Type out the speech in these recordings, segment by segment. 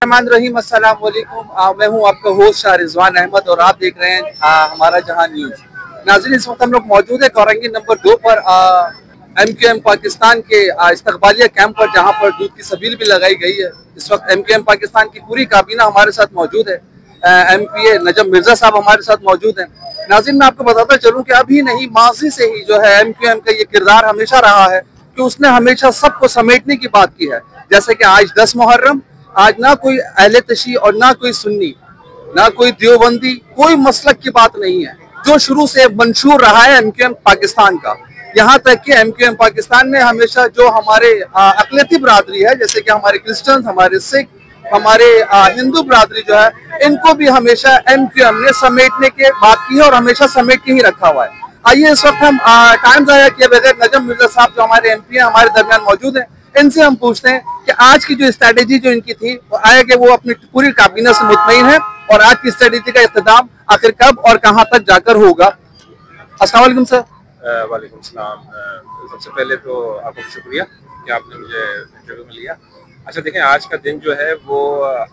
रहीम, अस्सलाम वालेकुम। मैं हूं आपका होस्ट शाह रिजवान अहमद और आप देख रहे हैं हमारा जहां न्यूज। नाज़रीन, इस वक्त हम लोग मौजूद है कोरंगी नंबर 2 पर MQM पाकिस्तान के इस्तकबालिया कैंप पर, जहां पर दूध की सबील भी लगाई गई है। इस वक्त MQM पाकिस्तान की पूरी काबीना हमारे साथ मौजूद है। MPA नजम मिर्जा साहब हमारे साथ मौजूद हैं। नाज़रीन, मैं आपको बताता चलूं कि अभी नहीं, माजी से ही जो है MQM का ये किरदार हमेशा रहा है कि उसने हमेशा सबको समेटने की बात की है। जैसे कि आज 10 मुहर्रम, आज ना कोई अहले तशी और ना कोई सुन्नी, ना कोई देवबंदी, कोई मसलक की बात नहीं है। जो शुरू से मंशूर रहा है MQM पाकिस्तान का, यहाँ तक कि MQM पाकिस्तान में हमेशा जो हमारे अक़लियती बरादरी है, जैसे कि हमारे क्रिश्चियन, हमारे सिख, हमारे हिंदू बरादरी जो है, इनको भी हमेशा MQM ने समेटने की बात की है और हमेशा समेट के ही रखा हुआ है। आइए इस वक्त हम टाइम ज़ाया किए बगैर नजम मिर्जा साहब जो हमारे MP हमारे दरमियान मौजूद हैं, इनसे हम पूछते हैं कि आज की जो स्ट्रेटेजी जो इनकी थी, वो आया कि वो अपनी पूरी काबीना से मुतमईन है और आज की स्ट्रेटेजी का इख्तिताम आखिर कब और कहां तक जाकर होगा। अस्सलाम वालेकुम सर। वालेकुम सलाम। सबसे पहले तो आपको शुक्रिया कि आपने मुझे इंटरव्यू में लिया। अच्छा देखें, आज का दिन जो है वो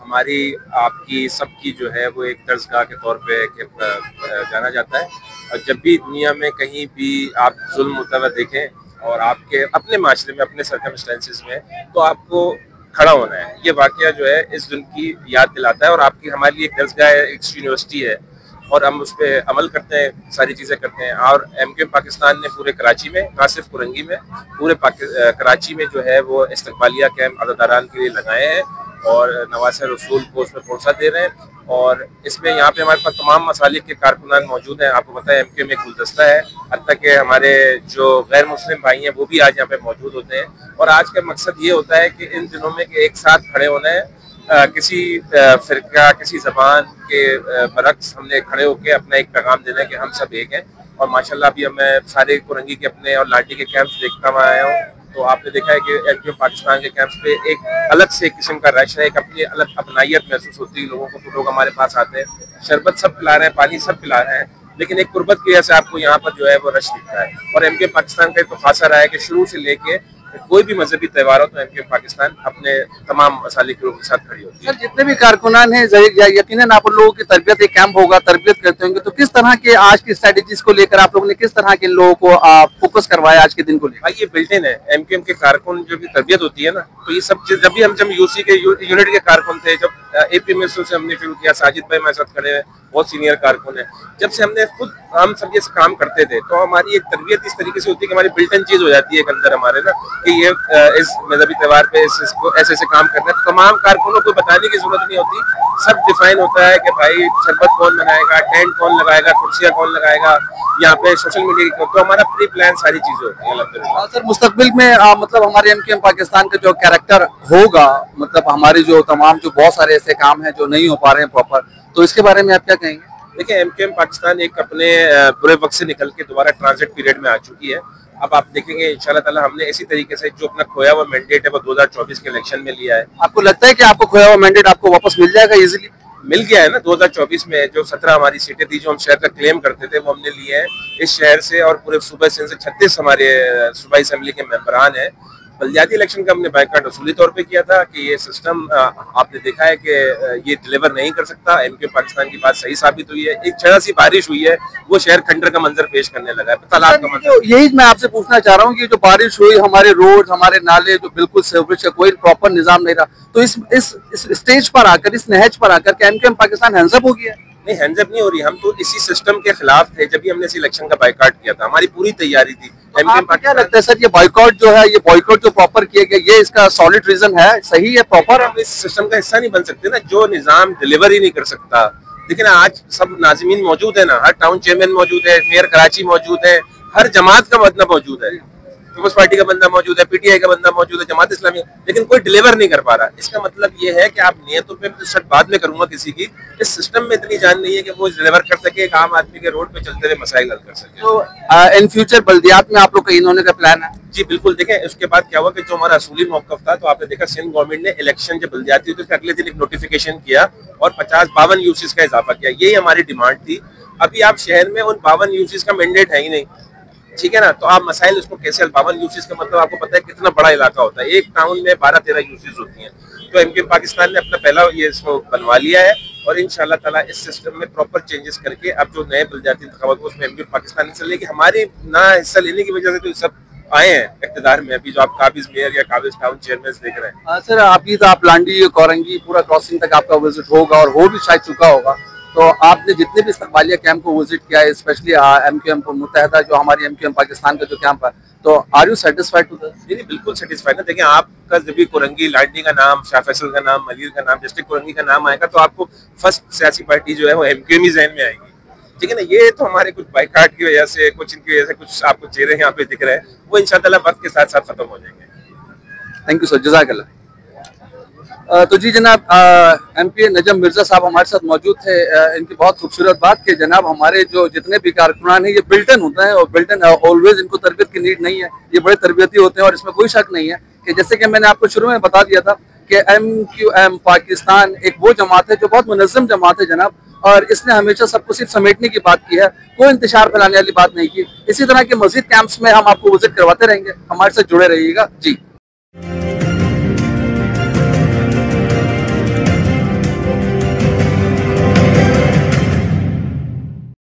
हमारी आपकी सबकी जो है वो एक दर्जगाह के तौर पे जाना जाता है। और जब भी दुनिया में कहीं भी आप जुल्म होता हुआ देखें और आपके अपने माशरे में, अपने सर्कमस्टेंसेस में, तो आपको खड़ा होना है। ये वाकया जो है इस दिन की याद दिलाता है और आपकी हमारे लिए एक दर्जगाह है, एक यूनिवर्सिटी है और हम उस पर अमल करते हैं, सारी चीज़ें करते हैं। और MQM पाकिस्तान ने पूरे कराची में, ना सिर्फ कोरंगी में, पूरे कराची में जो है वो इस्तकबालिया कैंप अज़ादारान के लिए लगाए हैं और नवाज़ रसूल को उसमें पुरसा दे रहे हैं। और इसमें यहाँ पे हमारे पास तमाम मसालिक के कारकुनान मौजूद हैं। आपको पता है MQM एक गुलदस्ता है, हत्ता कि हमारे जो गैर मुस्लिम भाई हैं वो भी आज यहाँ पे मौजूद होते हैं। और आज का मकसद ये होता है कि इन दिनों में कि एक साथ खड़े होना है, किसी फिरका, किसी जबान के बरक्स हमने खड़े होकर अपना एक पैगाम देना है कि हम सब एक हैं। और माशाल्लाह अभी मैं सारे कोरंगी के अपने और लाठी के कैंप्स देखता हुआ आया हूँ, तो आपने देखा है कि MQM पाकिस्तान के कैंप्स पे एक अलग से किस्म का रश है, एक अपनी अलग अपनाइयत महसूस होती है लोगों को। तो लोग हमारे पास आते हैं, शरबत सब पिला रहे हैं, पानी सब पिला रहे हैं, लेकिन एक कुर्बत की वजह से आपको यहाँ पर जो है वो रश दिखता है। और MQM पाकिस्तान का तो खासा रहा है कि शुरू से लेके कोई भी मजहबी त्यौहार हो तो MQM पाकिस्तान अपने तमाम मसालिक के साथ खड़ी होती है। सर, जितने भी कारकुनान हैं, यकीनन आप लोगों की तरबियत, एक कैंप होगा, तरबियत करते होंगे, तो किस तरह के आज की स्ट्रेटेजीज को लेकर आप लोगों ने किस तरह के लोगों को फोकस करवाया आज के दिन को लेकर? भाई ये बिल्टिन है, MQM के कारकुन जो भी तरबियत होती है ना, तो ये सब चीज जब UC के यूनिट के कारकुन थे, जब APMSO से हमने शुरू किया, साजिद भाई हमारे साथ खड़े हैं, बहुत सीनियर कारकुन है, जब से हमने खुद हम सब ये काम करते थे, तो हमारी एक तरबियत इस तरीके से होती है कि हमारी बिल्टन चीज हो जाती है एक अंदर हमारे ना, कि ये इस मजहबी त्यौहार पे इसको ऐसे ऐसे काम करना है। तमाम कारकुनों को बताने की जरूरत नहीं होती, सब डिफाइन होता है कि भाई शरबत कौन बनाएगा, टेंट कौन लगाएगा, कुर्सियाँ कौन लगाएगा, यहाँ पे सोशल मीडिया की, तो हमारा प्री प्लान सारी चीजें होती है अल्हम्दुलिल्लाह। सर, मुस्तकबिल में मतलब हमारे MQM पाकिस्तान का जो कैरेक्टर होगा, मतलब हमारे जो तमाम जो बहुत सारे ऐसे काम हैं जो नहीं हो पा रहे हैं प्रॉपर, तो इसके बारे में आप क्या कहेंगे? देखिए, MQM पाकिस्तान एक अपने बुरे वक्त से निकल के दोबारा ट्रांजिट पीरियड में आ चुकी है। अब आप देखेंगे इंशाल्लाह ताला हमने इसी तरीके से जो अपना खोया हुआ मैंडेट है वो 2024 के इलेक्शन में लिया है। आपको लगता है कि आपको खोया हुआ मैंडेट आपको वापस मिल जाएगा इजीली? मिल गया है ना, 2024 में जो 17 हमारी सीटें थी जो हम शहर का क्लेम करते थे वो हमने लिए हैं इस शहर से, और पूरे सूबे से 36 हमारे सूबाई असेंबली के मेंबरान हैं। बल्दियाती इलेक्शन का हमने बाइकाट उसूली तौर पे किया था कि ये सिस्टम आपने देखा है कि ये डिलीवर नहीं कर सकता। MQM पाकिस्तान की बात सही साबित हुई है। एक जरा सी बारिश हुई है, वो शहर खंडर का मंजर पेश करने लगा है, तालाब का मंजर। यही मैं आपसे पूछना चाह रहा हूँ कि जो बारिश हुई, हमारे रोड, हमारे नाले जो बिल्कुल सीवरेज का कोई प्रॉपर निजाम नहीं रहा, तो इस स्टेज पर आकर, इस नहज पर आकर के MQM पाकिस्तान हैंड्सअप हो गया? नहीं, हैंड्सअप नहीं हो रही, हम तो इसी सिस्टम के खिलाफ थे जब भी हमने इस इलेक्शन का बाइकाट किया था। हमारी पूरी तैयारी थी। आपको क्या लगता है सर, ये बॉयकॉट जो है, ये बॉयकॉट जो प्रॉपर किया गया, ये इसका सॉलिड रीजन है, सही है, प्रॉपर? हम इस सिस्टम का हिस्सा नहीं बन सकते ना जो निजाम डिलीवर ही नहीं कर सकता। लेकिन आज सब नाज़मीन मौजूद है ना, हर टाउन चेयरमैन मौजूद है, मेयर कराची मौजूद है, हर जमात का बंदा मौजूद है, पीपल्स पार्टी का बंदा मौजूद है, PTI का बंदा मौजूद है, जमात इस्लामी, लेकिन कोई डिलीवर नहीं कर पा रहा। इसका मतलब ये है कि आप नियतों पे शर्त बाद में करूंगा किसी की, इस सिस्टम में इतनी जान नहीं है कि वो डिलीवर कर सके, एक आम आदमी के रोड पे चलते हुए मसाइल हल कर सके। तो इन फ्यूचर बल्दियात में आप लोग का इन्होंने का प्लान है? जी बिल्कुल। देखें, उसके बाद क्या हुआ कि जो हमारा असूली मौक़िफ़ था, तो आपने देखा सिंध गवर्नमेंट ने इलेक्शन जब बल्दियाती हुई तो उसके अगले दिन एक नोटिफिकेशन किया और 52 यूसीज का इजाफा किया। यही हमारी डिमांड थी। अभी आप शहर में उन 52 यूसीज का मैंडेट है ही नहीं। ठीक है ना। तो आप मसाइल उसको कैसे 52 यूसीज का मतलब आपको पता है कितना बड़ा इलाका होता है, एक टाउन में 12-13 यूसीज होती हैं। तो एमक्यूएम पाकिस्तान ने अपना पहला ये इसको बनवा लिया है और इंशाल्लाह ताला इस सिस्टम में प्रॉपर चेंजेस करके अब जो नए बलदियाती इंतखाबात उसमें एमक्यूएम पाकिस्तान हिस्सा लेगी। हमारी ना हिस्सा लेने की वजह से तो सब आए हैं इक़्तिदार में, अभी जो आप काबिज मेयर या काबिज टाउन चेयरमैन देख रहे हैं। सर अभी तो आप लांडी कोरंगी पूरा क्रॉसिंग तक आपका विजिट होगा और हो भी शायद चुका होगा, तो आपने जितने भी इस्तकबालिया कैंप को विजिट किया है, स्पेशली एमक्यूएम मुत्तहदा जो हमारी एमक्यूएम पाकिस्तान का जो कैंप है, तो are you satisfied to that? नहीं, बिल्कुल सेटिस्फाइड है। देखिए आपका जब भी कोरंगी, लाडनी का नाम, शाह फैसल का नाम, मलिर का नाम, डिस्ट्रिक्ट कोरंगी का नाम आएगा तो आपको फर्स्ट सियासी पार्टी जो है वो एमक्यूएम ही ज़हन में आएगी, ठीक है ना। ये तो हमारे कुछ बाइकाट की वजह से, कुछ इनकी वजह से कुछ आपको चेहरे यहाँ पे दिख रहे हैं, वो इंशाल्लाह वक्त के साथ साथ खत्म हो जाएंगे। थैंक यू सर, जज़ाकल्लाह। तो जी जनाब एमपी नजम मिर्जा साहब हमारे साथ मौजूद थे। इनकी बहुत खूबसूरत बात कि जनाब हमारे जो जितने भी कारकुनान हैं ये बिल्टन होते हैं और बिल्टन ऑलवेज इनको तरबियत की नीड नहीं है, ये बड़े तरबियती होते हैं और इसमें कोई शक नहीं है कि जैसे कि मैंने आपको शुरू में बता दिया था कि एमक्यूएम पाकिस्तान एक वो जमात है जो बहुत मुनज़्ज़म जमात है जनाब, और इसने हमेशा सबको सिर्फ समेटने की बात की है, कोई इंतशार फैलाने वाली बात नहीं की। इसी तरह के मजीद कैंप्स में हम आपको विजिट करवाते रहेंगे, हमारे साथ जुड़े रहिएगा जी।